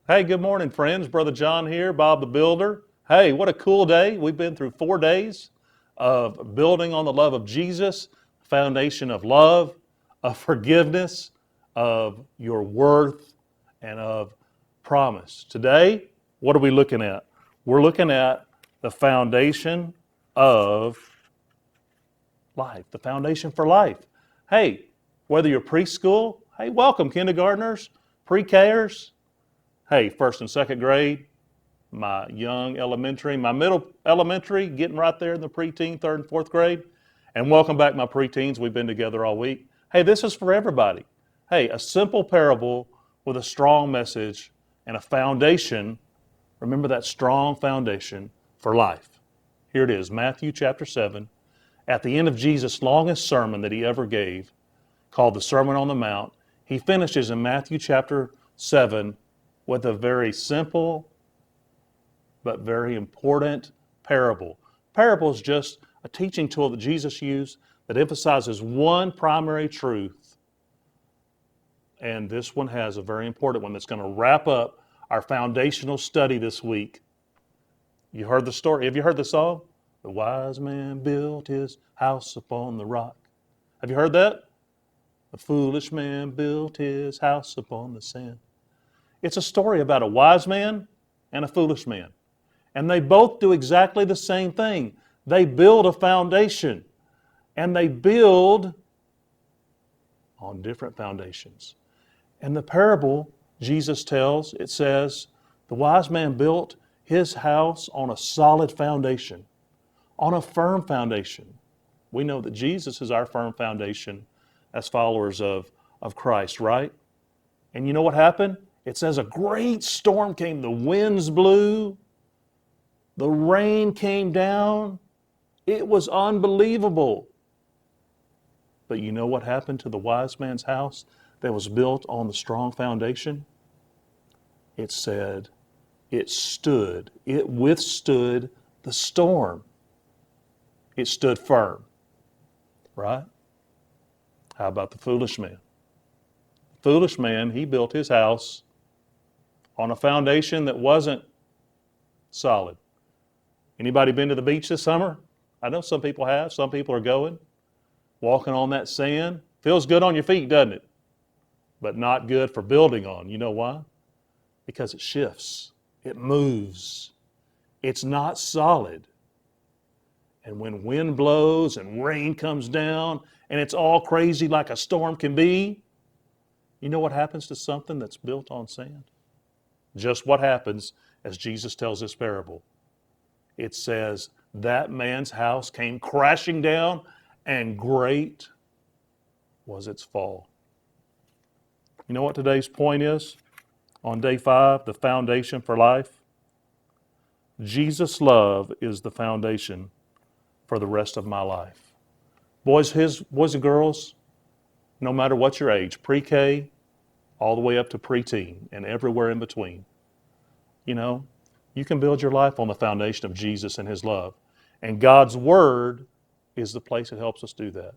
Hey, good morning, friends. Brother John here, Bob the Builder. Hey, what a cool day. We've been through 4 days of building on the love of Jesus, foundation of love, of forgiveness, of your worth, and of promise. Today, what are we looking at? We're looking at the foundation of life, the foundation for life. Hey, whether you're preschool, hey, welcome, kindergartners, pre-Kers. Hey, first and second grade, my young elementary, my middle elementary, getting right there in the preteen, third and fourth grade. And welcome back, my preteens. We've been together all week. Hey, this is for everybody. Hey, a simple parable with a strong message and a foundation. Remember that strong foundation for life. Here it is, Matthew chapter 7. At the end of Jesus' longest sermon that he ever gave, called the Sermon on the Mount, he finishes in Matthew chapter 7 with a very simple but very important parable. Parable is just a teaching tool that Jesus used that emphasizes one primary truth. And this one has a very important one that's going to wrap up our foundational study this week. You heard the story. Have you heard the song? The wise man built his house upon the rock. Have you heard that? The foolish man built his house upon the sand. It's a story about a wise man and a foolish man. And they both do exactly the same thing. They build a foundation. And they build on different foundations. And the parable Jesus tells, it says, the wise man built his house on a solid foundation, on a firm foundation. We know that Jesus is our firm foundation as followers of Christ, right? And you know what happened? It says a great storm came, the winds blew, the rain came down. It was unbelievable. But you know what happened to the wise man's house that was built on the strong foundation? It said it withstood the storm. It stood firm, right? How about the foolish man? The foolish man, he built his house on a foundation that wasn't solid. Anybody been to the beach this summer? I know some people have. Some people are going. Walking on that sand. Feels good on your feet, doesn't it? But not good for building on. You know why? Because it shifts. It moves. It's not solid. And when wind blows and rain comes down and it's all crazy like a storm can be, you know what happens to something that's built on sand? Just what happens as Jesus tells this parable. It says that man's house came crashing down and great was its fall. You know what today's point is? On day 5, the foundation for life. Jesus' love is the foundation for the rest of my life. Boys and girls, no matter what your age, pre-K, all the way up to preteen and everywhere in between. You know, you can build your life on the foundation of Jesus and his love. And God's word is the place that helps us do that.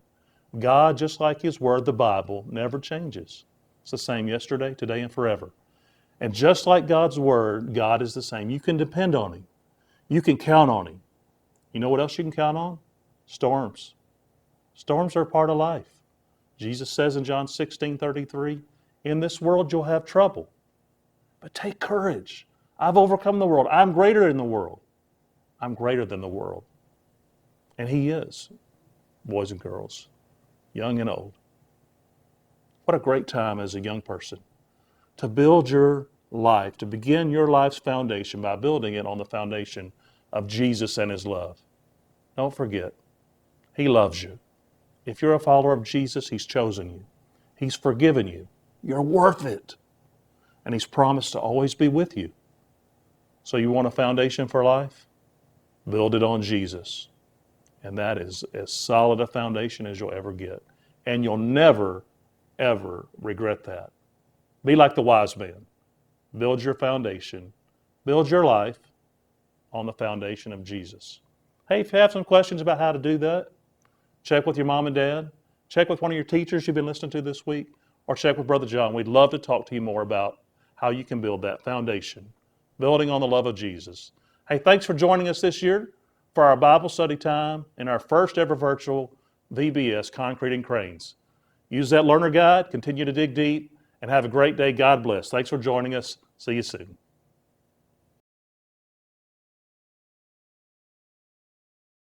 God, just like his word, the Bible, never changes. It's the same yesterday, today, and forever. And just like God's word, God is the same. You can depend on him. You can count on him. You know what else you can count on? Storms. Storms are a part of life. Jesus says in John 16:33, in this world you'll have trouble, but take courage. I've overcome the world. I'm greater than the world. I'm greater than the world. And he is, boys and girls, young and old. What a great time as a young person to build your life, to begin your life's foundation by building it on the foundation of Jesus and his love. Don't forget, he loves you. If you're a follower of Jesus, he's chosen you. He's forgiven you. You're worth it. And he's promised to always be with you. So you want a foundation for life? Build it on Jesus. And that is as solid a foundation as you'll ever get. And you'll never, ever regret that. Be like the wise man. Build your foundation. Build your life on the foundation of Jesus. Hey, if you have some questions about how to do that, check with your mom and dad. Check with one of your teachers you've been listening to this week. Or check with Brother John. We'd love to talk to you more about how you can build that foundation, building on the love of Jesus. Hey, thanks for joining us this year for our Bible study time and our first ever virtual VBS, Concrete and Cranes. Use that learner guide, continue to dig deep, and have a great day. God bless. Thanks for joining us. See you soon.